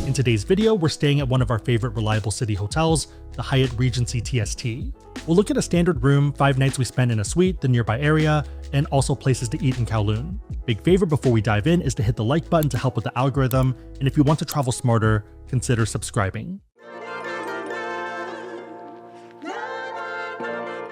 In today's video, we're staying at one of our favorite reliable city hotels, the Hyatt Regency TST. We'll look at a standard room, 5 nights we spent in a suite, the nearby area, and also places to eat in Kowloon. Big favor before we dive in is to hit the like button to help with the algorithm, and if you want to travel smarter, consider subscribing.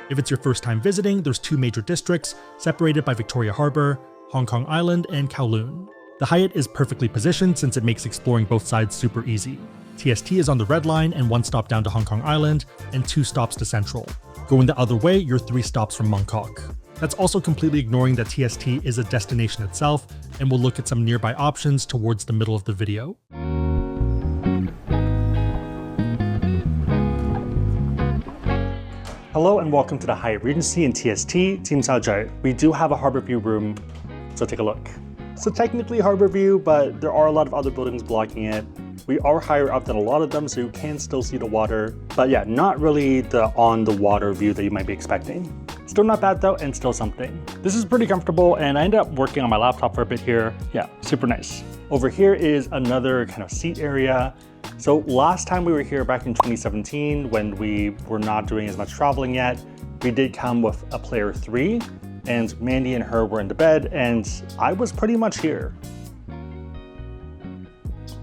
If it's your first time visiting, there's 2 major districts, separated by Victoria Harbour, Hong Kong Island, and Kowloon. The Hyatt is perfectly positioned since it makes exploring both sides super easy. TST is on the Red Line and 1 stop down to Hong Kong Island, and 2 stops to Central. Going the other way, you're 3 stops from Mongkok. That's also completely ignoring that TST is a destination itself, and we'll look at some nearby options towards the middle of the video. Hello and welcome to the Hyatt Regency in TST, Tsim. We do have a Harbour View room, so take a look. So technically Harbour View, but there are a lot of other buildings blocking it. We are higher up than a lot of them, so you can still see the water. But yeah, not really the on the water view that you might be expecting. Still not bad though, and still something. This is pretty comfortable, and I ended up working on my laptop for a bit here. Yeah, super nice. Over here is another kind of seat area. So last time we were here back in 2017, when we were not doing as much traveling yet, we did come with a player 3, and Mandy and her were in the bed, and I was pretty much here.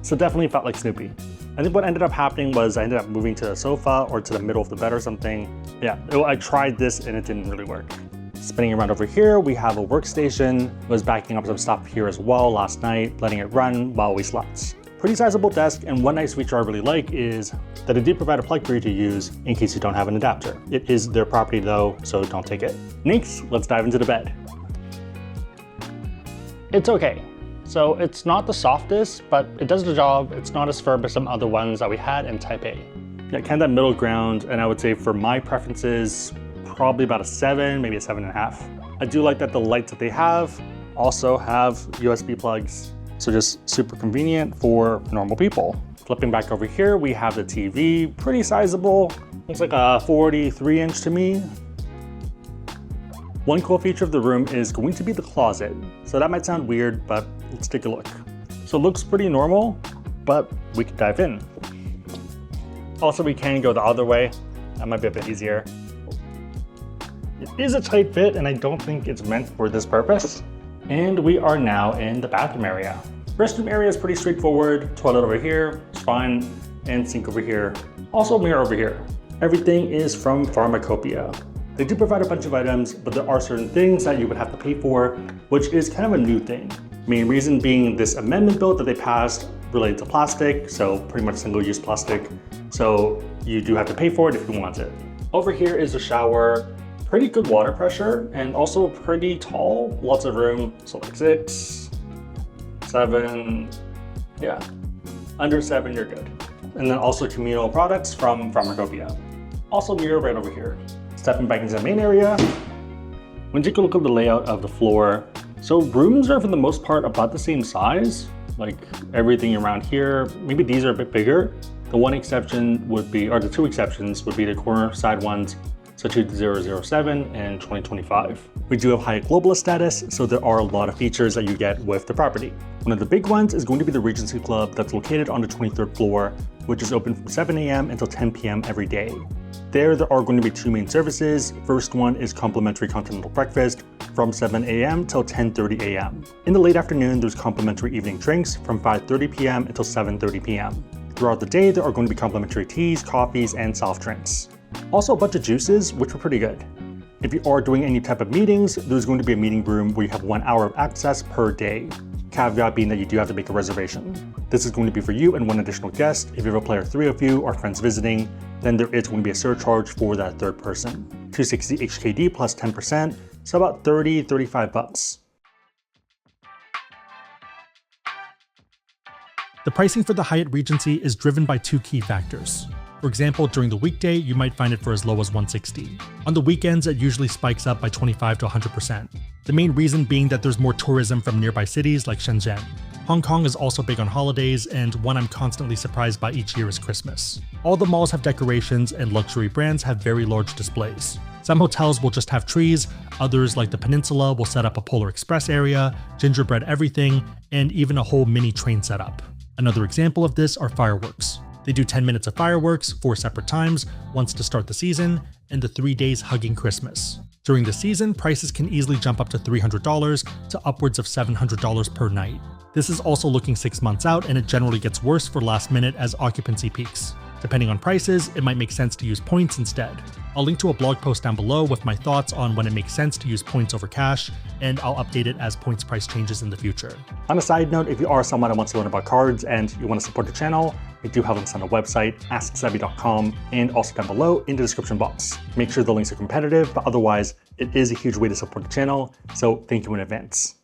So definitely felt like Snoopy. I think what ended up happening was I ended up moving to the sofa or to the middle of the bed or something. Yeah, I tried this and it didn't really work. Spinning around over here, we have a workstation. Was backing up some stuff here as well last night, letting it run while we slept. Pretty sizable desk, and one nice feature I really like is that it did provide a plug for you to use in case you don't have an adapter. It is their property though, so don't take it. Next, let's dive into the bed. It's okay. So it's not the softest, but it does the job. It's not as firm as some other ones that we had in Type A. Yeah, kind of that middle ground, and I would say for my preferences, probably about a 7, maybe a 7.5. I do like that the lights that they have also have USB plugs. So just super convenient for normal people. Flipping back over here, we have the TV, pretty sizable. Looks like a 43-inch to me. One cool feature of the room is going to be the closet. So that might sound weird, but let's take a look. So it looks pretty normal, but we can dive in. Also, we can go the other way. That might be a bit easier. It is a tight fit, and I don't think it's meant for this purpose. And we are now in the bathroom area. Restroom area is pretty straightforward. Toilet over here, it's fine, and sink over here. Also mirror over here. Everything is from Pharmacopoeia. They do provide a bunch of items, but there are certain things that you would have to pay for, which is kind of a new thing. Main reason being this amendment bill that they passed related to plastic, so pretty much single-use plastic. So you do have to pay for it if you want it. Over here is the shower. Pretty good water pressure, and also pretty tall, lots of room, so like 6, 7, yeah, under 7 you're good. And then also communal products from Pharmacopoeia. Also mirror right over here. Stepping back into the main area, when you take a look at the layout of the floor, so rooms are for the most part about the same size, like everything around here. Maybe these are a bit bigger. The one exception would be, or the 2 exceptions would be the corner side ones, so 2007 and 2025. We do have Hyatt Globalist status, so there are a lot of features that you get with the property. One of the big ones is going to be the Regency Club that's located on the 23rd floor, which is open from 7 a.m. until 10 p.m. every day. There are going to be 2 main services. First one is complimentary continental breakfast from 7 a.m. till 10:30 a.m. In the late afternoon, there's complimentary evening drinks from 5:30 p.m. until 7:30 p.m. Throughout the day, there are going to be complimentary teas, coffees, and soft drinks. Also a bunch of juices, which were pretty good. If you are doing any type of meetings, there's going to be a meeting room where you have 1 hour of access per day. Caveat being that you do have to make a reservation. This is going to be for you and 1 additional guest. If you have a player 3 of you or friends visiting, then there is going to be a surcharge for that 3rd person. 260 HKD plus 10%, so about 35 bucks. The pricing for the Hyatt Regency is driven by 2 key factors. For example, during the weekday, you might find it for as low as $160. On the weekends, it usually spikes up by 25 to 100%. The main reason being that there's more tourism from nearby cities like Shenzhen. Hong Kong is also big on holidays, and one I'm constantly surprised by each year is Christmas. All the malls have decorations, and luxury brands have very large displays. Some hotels will just have trees, others like the Peninsula will set up a Polar Express area, gingerbread everything, and even a whole mini train setup. Another example of this are fireworks. They do 10 minutes of fireworks, 4 separate times, once to start the season, and the 3 days hugging Christmas. During the season, prices can easily jump up to $300 to upwards of $700 per night. This is also looking 6 months out, and it generally gets worse for last minute as occupancy peaks. Depending on prices, it might make sense to use points instead. I'll link to a blog post down below with my thoughts on when it makes sense to use points over cash, and I'll update it as points price changes in the future. On a side note, if you are someone that wants to learn about cards and you want to support the channel, we do have links on the website, asksebby.com, and also down below in the description box. Make sure the links are competitive, but otherwise, it is a huge way to support the channel, so thank you in advance.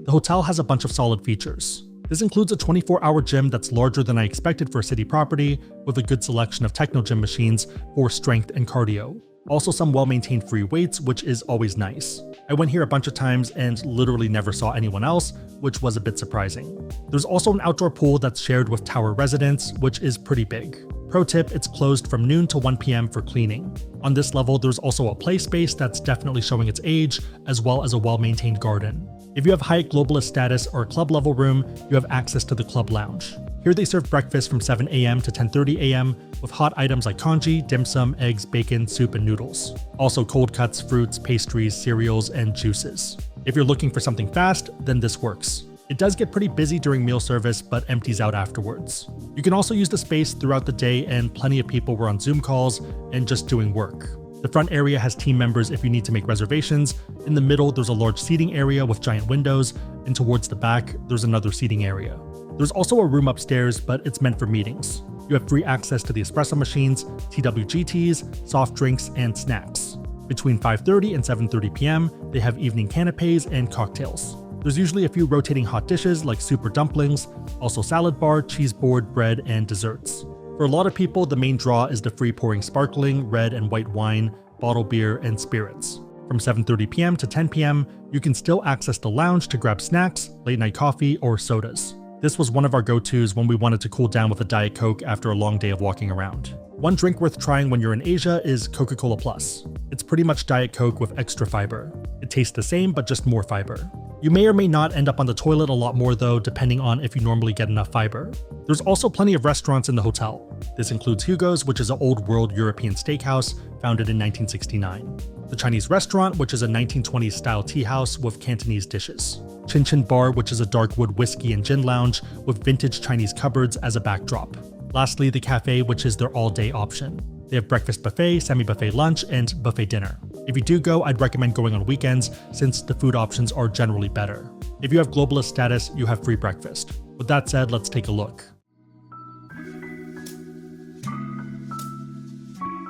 The hotel has a bunch of solid features. This includes a 24-hour gym that's larger than I expected for a city property, with a good selection of techno gym machines for strength and cardio. Also some well-maintained free weights, which is always nice. I went here a bunch of times and literally never saw anyone else, which was a bit surprising. There's also an outdoor pool that's shared with tower residents, which is pretty big. Pro tip, it's closed from noon to 1 p.m. for cleaning. On this level, there's also a play space that's definitely showing its age, as well as a well-maintained garden. If you have Hyatt Globalist status or a club level room, you have access to the club lounge. Here they serve breakfast from 7 a.m. to 10:30 a.m. with hot items like congee, dim sum, eggs, bacon, soup, and noodles. Also cold cuts, fruits, pastries, cereals, and juices. If you're looking for something fast, then this works. It does get pretty busy during meal service, but empties out afterwards. You can also use the space throughout the day, and plenty of people were on Zoom calls and just doing work. The front area has team members if you need to make reservations. In the middle, there's a large seating area with giant windows, and towards the back, there's another seating area. There's also a room upstairs, but it's meant for meetings. You have free access to the espresso machines, TWGTs, soft drinks, and snacks. Between 5:30 and 7:30 p.m., they have evening canapes and cocktails. There's usually a few rotating hot dishes like soup or dumplings, also salad bar, cheese board, bread, and desserts. For a lot of people, the main draw is the free pouring sparkling, red and white wine, bottled beer, and spirits. From 7:30 p.m. to 10 p.m., you can still access the lounge to grab snacks, late night coffee, or sodas. This was one of our go-tos when we wanted to cool down with a Diet Coke after a long day of walking around. One drink worth trying when you're in Asia is Coca-Cola Plus. It's pretty much Diet Coke with extra fiber. It tastes the same, but just more fiber. You may or may not end up on the toilet a lot more though, depending on if you normally get enough fiber. There's also plenty of restaurants in the hotel. This includes Hugo's, which is an old world European steakhouse founded in 1969. The Chinese Restaurant, which is a 1920s style tea house with Cantonese dishes. Chin Chin Bar, which is a dark wood whiskey and gin lounge with vintage Chinese cupboards as a backdrop. Lastly, the cafe, which is their all-day option. They have breakfast buffet, semi-buffet lunch, and buffet dinner. If you do go, I'd recommend going on weekends since the food options are generally better. If you have Globalist status, you have free breakfast. With that said, let's take a look.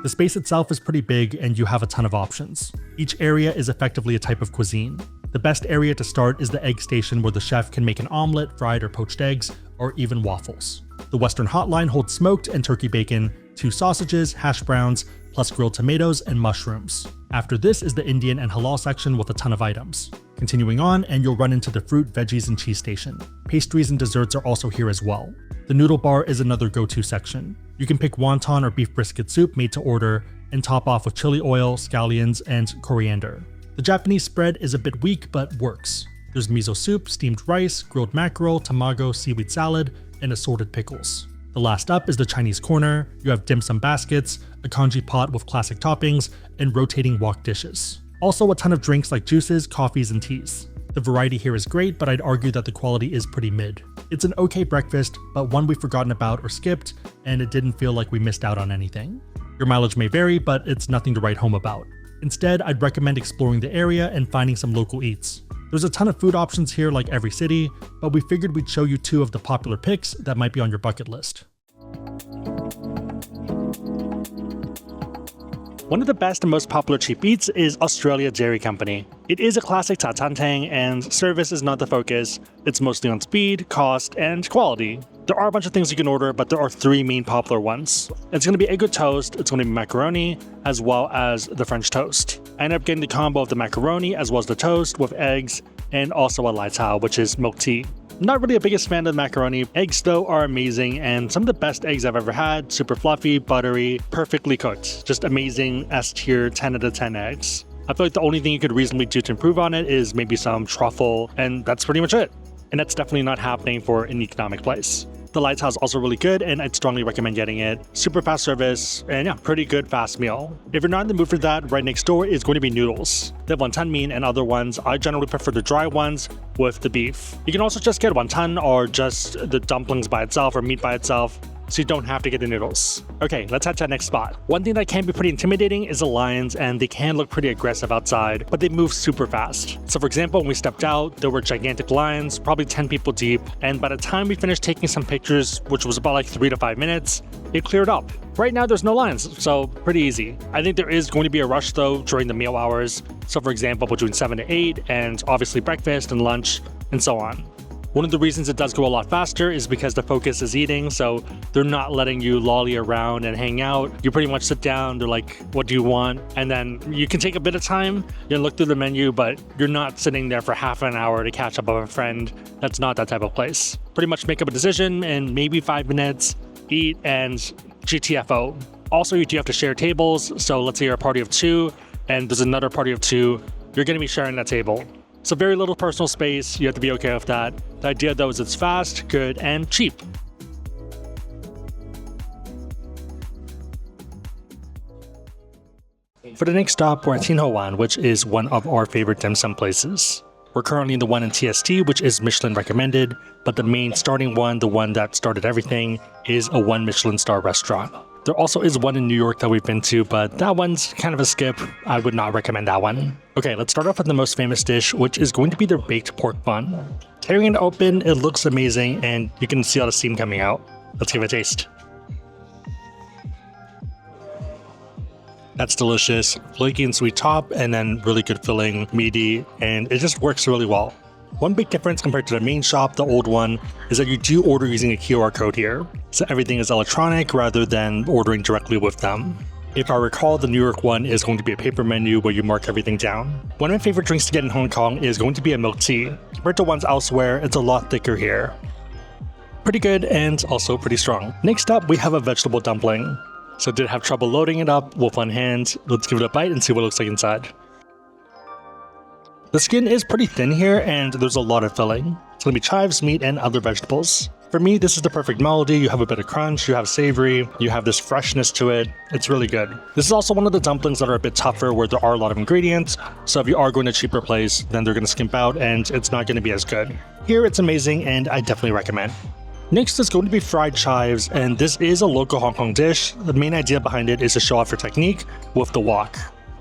The space itself is pretty big and you have a ton of options. Each area is effectively a type of cuisine. The best area to start is the egg station where the chef can make an omelet, fried or poached eggs, or even waffles. The Western Hotline holds smoked and turkey bacon, 2 sausages, hash browns, plus grilled tomatoes and mushrooms. After this is the Indian and halal section with a ton of items. Continuing on, and you'll run into the fruit, veggies, and cheese station. Pastries and desserts are also here as well. The noodle bar is another go-to section. You can pick wonton or beef brisket soup made to order, and top off with chili oil, scallions, and coriander. The Japanese spread is a bit weak, but works. There's miso soup, steamed rice, grilled mackerel, tamago, seaweed salad, and assorted pickles. The last up is the Chinese corner. You have dim sum baskets, a congee pot with classic toppings, and rotating wok dishes. Also a ton of drinks like juices, coffees, and teas. The variety here is great, but I'd argue that the quality is pretty mid. It's an okay breakfast, but one we've forgotten about or skipped, and it didn't feel like we missed out on anything. Your mileage may vary, but it's nothing to write home about. Instead, I'd recommend exploring the area and finding some local eats. There's a ton of food options here like every city, but we figured we'd show you 2 of the popular picks that might be on your bucket list. One of the best and most popular cheap eats is Australia Dairy Company. It is a classic cha chaan tang, and service is not the focus. It's mostly on speed, cost, and quality. There are a bunch of things you can order, but there are 3 main popular ones. It's going to be egg with toast, it's going to be macaroni, as well as the French toast. I ended up getting the combo of the macaroni as well as the toast with eggs, and also a lai tao, which is milk tea. I'm not really the biggest fan of the macaroni. Eggs though are amazing, and some of the best eggs I've ever had. Super fluffy, buttery, perfectly cooked. Just amazing S tier 10 out of 10 eggs. I feel like the only thing you could reasonably do to improve on it is maybe some truffle, and that's pretty much it. And that's definitely not happening for an economic place. The lighthouse is also really good, and I'd strongly recommend getting it. Super fast service, and yeah, pretty good fast meal. If you're not in the mood for that, right next door is going to be noodles. They have wonton meat and other ones. I generally prefer the dry ones with the beef. You can also just get wonton or just the dumplings by itself or meat by itself, so you don't have to get the noodles. Okay, let's head to the next spot. One thing that can be pretty intimidating is the lions, and they can look pretty aggressive outside, but they move super fast. So for example, when we stepped out, there were gigantic lions, probably 10 people deep, and by the time we finished taking some pictures, which was about like 3 to 5 minutes, it cleared up. Right now there's no lions, so pretty easy. I think there is going to be a rush though during the meal hours. So for example, between 7 to 8, and obviously breakfast and lunch, and so on. One of the reasons it does go a lot faster is because the focus is eating, so they're not letting you lolly around and hang out. You pretty much sit down, they're like, what do you want? And then you can take a bit of time, you look through the menu, but you're not sitting there for half an hour to catch up with a friend. That's not that type of place. Pretty much make up a decision in maybe 5 minutes, eat, and GTFO. Also, you do have to share tables, so let's say you're a party of 2, and there's another party of 2, you're gonna be sharing that table. So very little personal space, you have to be okay with that. The idea though is it's fast, good, and cheap. For the next stop, we're at Tin Ho Wan, which is one of our favorite dim sum places. We're currently in the one in TST, which is Michelin recommended, but the main starting one, the one that started everything, is a 1 Michelin star restaurant. There also is one in New York that we've been to, but that one's kind of a skip. I would not recommend that one. Okay, let's start off with the most famous dish, which is going to be their baked pork bun. Tearing it open, it looks amazing, and you can see all the steam coming out. Let's give it a taste. That's delicious. Flaky and sweet top, and then really good filling, meaty, and it just works really well. One big difference compared to the main shop, the old one, is that you do order using a QR code here. So everything is electronic rather than ordering directly with them. If I recall, the New York one is going to be a paper menu where you mark everything down. One of my favorite drinks to get in Hong Kong is going to be a milk tea. Compared to ones elsewhere, it's a lot thicker here. Pretty good and also pretty strong. Next up, we have a vegetable dumpling. So did have trouble loading it up with one hand. Let's give it a bite and see what it looks like inside. The skin is pretty thin here, and there's a lot of filling. It's gonna be chives, meat, and other vegetables. For me, this is the perfect melody. You have a bit of crunch, you have savory, you have this freshness to it. It's really good. This is also one of the dumplings that are a bit tougher where there are a lot of ingredients. So if you are going to a cheaper place, then they're gonna skimp out and it's not gonna be as good. Here, it's amazing, and I definitely recommend. Next is going to be fried chives, and this is a local Hong Kong dish. The main idea behind it is to show off your technique with the wok.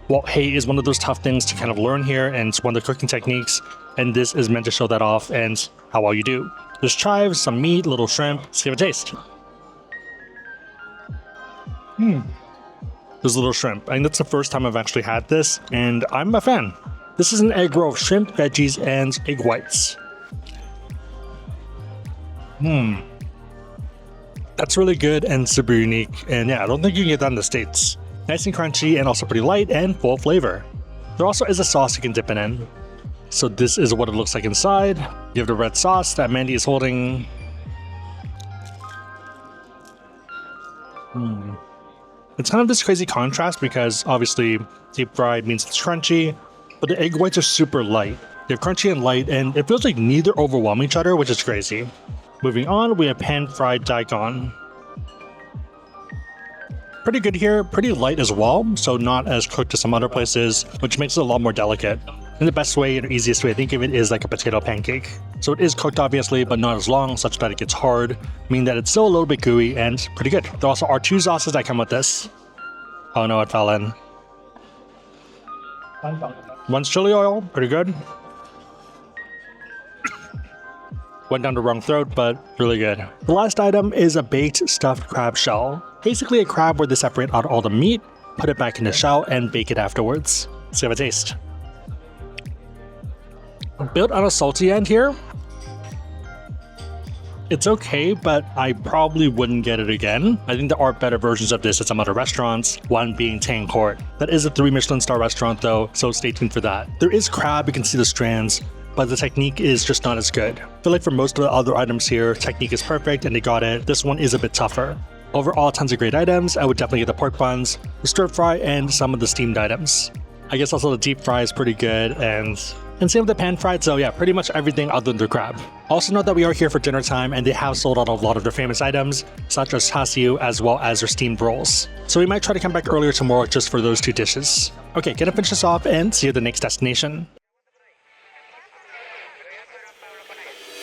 Well, hay is one of those tough things to kind of learn here, and it's one of the cooking techniques, and this is meant to show that off and how well you do. There's chives, some meat, little shrimp. Let's give it a taste. There's a little shrimp. I think that's the first time I've actually had this, and I'm a fan. This is an egg roll of shrimp, veggies, and egg whites. That's really good and super unique, and yeah, I don't think you can get that in the States. Nice and crunchy, and also pretty light and full of flavor. There also is a sauce you can dip it in. So this is what it looks like inside. You have the red sauce that Mandy is holding. It's kind of this crazy contrast because obviously deep fried means it's crunchy, but the egg whites are super light. They're crunchy and light, and it feels like neither overwhelm each other, which is crazy. Moving on, we have pan-fried daikon. Pretty good here, pretty light as well, so not as cooked as some other places, which makes it a lot more delicate. And the best way and easiest way I think of it is like a potato pancake. So it is cooked obviously, but not as long, such that it gets hard, meaning that it's still a little bit gooey and pretty good. There also are 2 sauces that come with this. Oh no, it fell in. One's chili oil, pretty good. Went down the wrong throat, but really good. The last item is a baked stuffed crab shell. Basically a crab where they separate out all the meat, put it back in the shell, and bake it afterwards. Let's have a taste. Built on a salty end here. It's okay, but I probably wouldn't get it again. I think there are better versions of this at some other restaurants, one being Tang Court. That is a 3 Michelin star restaurant though, so stay tuned for that. There is crab, you can see the strands, but the technique is just not as good. I feel like for most of the other items here, technique is perfect and they got it. This one is a bit tougher. Overall, tons of great items. I would definitely get the pork buns, the stir fry, and some of the steamed items. I guess also the deep fry is pretty good, and same with the pan fried, so yeah, pretty much everything other than the crab. Also note that we are here for dinner time, and they have sold out a lot of their famous items, such as char siu as well as their steamed rolls. So we might try to come back earlier tomorrow just for those 2 dishes. Okay, gonna finish this off and see you at the next destination.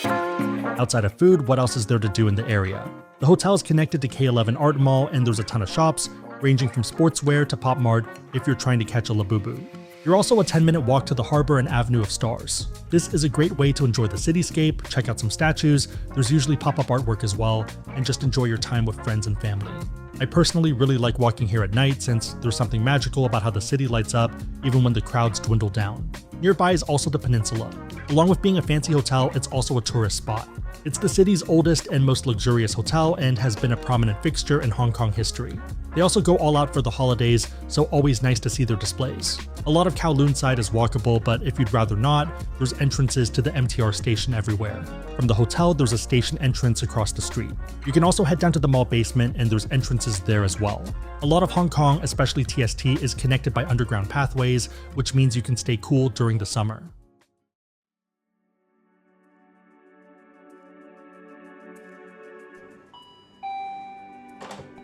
Outside of food, what else is there to do in the area? The hotel is connected to K11 Art Mall, and there's a ton of shops, ranging from sportswear to Pop Mart if you're trying to catch a Labubu. You're also a 10-minute walk to the Harbour and Avenue of Stars. This is a great way to enjoy the cityscape, check out some statues, there's usually pop-up artwork as well, and just enjoy your time with friends and family. I personally really like walking here at night since there's something magical about how the city lights up even when the crowds dwindle down. Nearby is also the Peninsula. Along with being a fancy hotel, it's also a tourist spot. It's the city's oldest and most luxurious hotel and has been a prominent fixture in Hong Kong history. They also go all out for the holidays, so always nice to see their displays. A lot of Kowloon side is walkable, but if you'd rather not, there's entrances to the MTR station everywhere. From the hotel, there's a station entrance across the street. You can also head down to the mall basement, and there's entrances there as well. A lot of Hong Kong, especially TST, is connected by underground pathways, which means you can stay cool during the summer.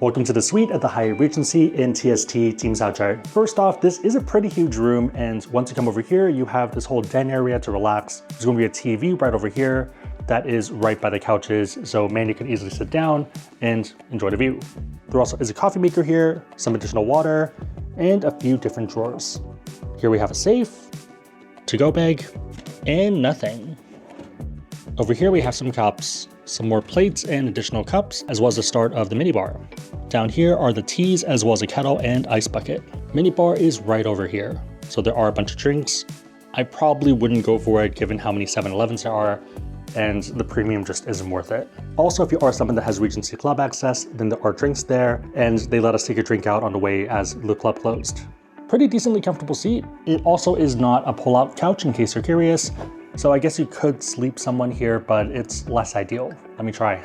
Welcome to the suite at the Hyatt Regency in TST, Tsim. First off, this is a pretty huge room, and once you come over here, you have this whole den area to relax. There's going to be a TV right over here that is right by the couches, so Mandy can easily sit down and enjoy the view. There also is a coffee maker here, some additional water, and a few different drawers. Here we have a safe, to-go bag, and nothing. Over here we have some cups, some more plates and additional cups, as well as the start of the minibar. Down here are the teas as well as a kettle and ice bucket. Minibar is right over here, so there are a bunch of drinks. I probably wouldn't go for it given how many 7-Elevens there are, and the premium just isn't worth it. Also, if you are someone that has Regency Club access, then there are drinks there, and they let us take a drink out on the way as the club closed. Pretty decently comfortable seat. It also is not a pull-out couch in case you're curious, so I guess you could sleep someone here, but it's less ideal. Let me try.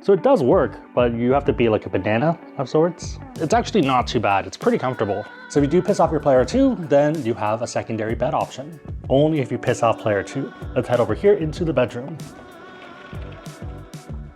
So it does work, but you have to be like a banana of sorts. It's actually not too bad, it's pretty comfortable. So if you do piss off your player 2, then you have a secondary bed option. Only if you piss off player 2. Let's head over here into the bedroom.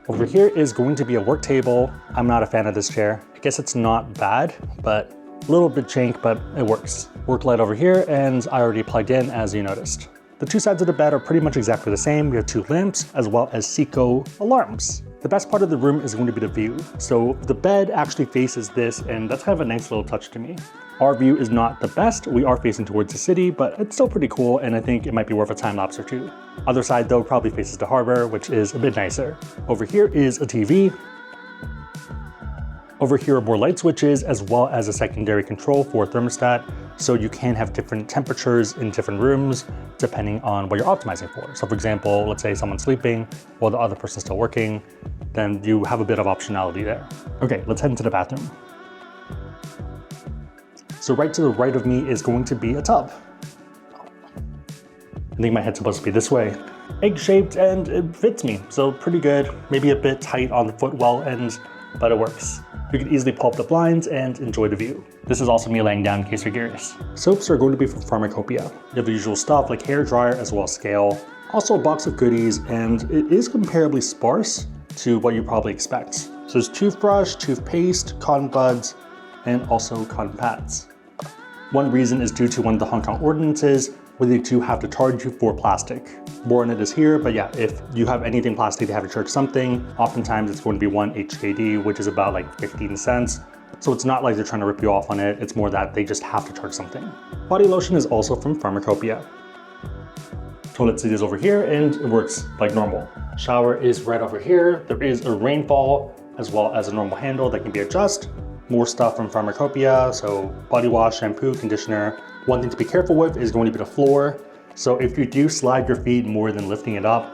Over here is going to be a work table. I'm not a fan of this chair. I guess it's not bad, but a little bit jank, but it works. Work light over here, and I already plugged in as you noticed. The two sides of the bed are pretty much exactly the same. We have 2 lamps as well as Seiko alarms. The best part of the room is going to be the view. So the bed actually faces this, and that's kind of a nice little touch to me. Our view is not the best. We are facing towards the city, but it's still pretty cool, and I think it might be worth a time lapse or 2. Other side though probably faces the harbor, which is a bit nicer. Over here is a TV. Over here are more light switches as well as a secondary control for thermostat, so you can have different temperatures in different rooms depending on what you're optimizing for. So for example, let's say someone's sleeping while the other person's still working, then you have a bit of optionality there. Okay, let's head into the bathroom. So right to the right of me is going to be a tub. I think my head's supposed to be this way. Egg-shaped, and it fits me, so pretty good. Maybe a bit tight on the footwell end, but it works. You can easily pull up the blinds and enjoy the view. This is also me laying down in case you're curious. Soaps are going to be from Pharmacopoeia. You have the usual stuff like hair dryer as well as scale. Also a box of goodies, and it is comparably sparse to what you probably expect. So there's toothbrush, toothpaste, cotton buds, and also cotton pads. One reason is due to one of the Hong Kong ordinances where they do have to charge you for plastic. More on it is here, but yeah, if you have anything plastic, they have to charge something. Oftentimes it's going to be 1 HKD, which is about like 15 cents. So it's not like they're trying to rip you off on it. It's more that they just have to charge something. Body lotion is also from Pharmacopoeia. Toilet seat is over here and it works like normal. Shower is right over here. There is a rainfall as well as a normal handle that can be adjusted. More stuff from Pharmacopoeia, so body wash, shampoo, conditioner. One thing to be careful with is going to be the floor. So if you do slide your feet more than lifting it up,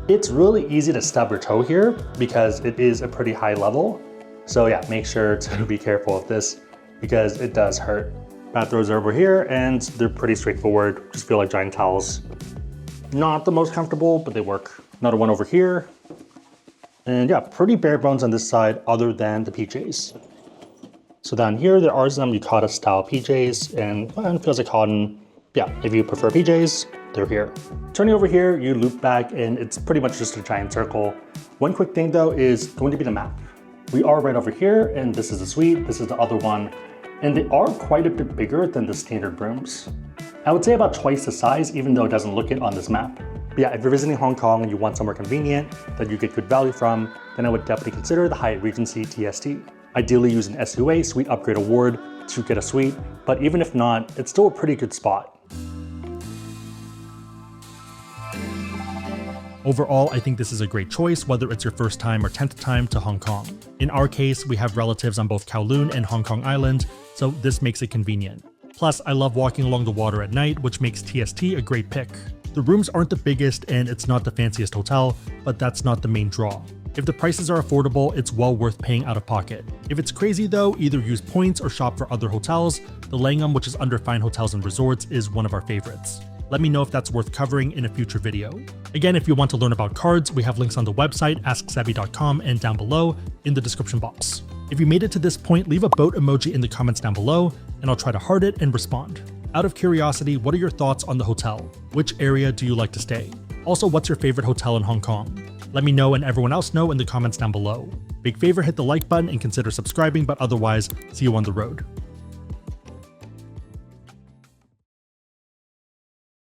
it's really easy to stub your toe here because it is a pretty high level. So yeah, make sure to be careful of this because it does hurt. Bathrobes are over here and they're pretty straightforward. Just feel like giant towels. Not the most comfortable, but they work. Another one over here. And yeah, pretty bare bones on this side other than the PJs. So down here, there are some yukata style PJs, and well, it feels like cotton. Yeah, if you prefer PJs, they're here. Turning over here, you loop back and it's pretty much just a giant circle. One quick thing though is going to be the map. We are right over here, and this is the suite, this is the other one, and they are quite a bit bigger than the standard rooms. I would say about twice the size, even though it doesn't look it on this map. But yeah, if you're visiting Hong Kong and you want somewhere convenient that you get good value from, then I would definitely consider the Hyatt Regency TST. Ideally use an SUA Suite Upgrade Award to get a suite, but even if not, it's still a pretty good spot. Overall, I think this is a great choice, whether it's your first time or 10th time to Hong Kong. In our case, we have relatives on both Kowloon and Hong Kong Island, so this makes it convenient. Plus, I love walking along the water at night, which makes TST a great pick. The rooms aren't the biggest and it's not the fanciest hotel, but that's not the main draw. If the prices are affordable, it's well worth paying out of pocket. If it's crazy though, either use points or shop for other hotels. The Langham, which is under Fine Hotels and Resorts, is one of our favorites. Let me know if that's worth covering in a future video. Again, if you want to learn about cards, we have links on the website, asksebby.com, and down below in the description box. If you made it to this point, leave a boat emoji in the comments down below, and I'll try to heart it and respond. Out of curiosity, what are your thoughts on the hotel? Which area do you like to stay? Also, what's your favorite hotel in Hong Kong? Let me know and everyone else know in the comments down below. Big favor, hit the like button and consider subscribing, but otherwise, see you on the road.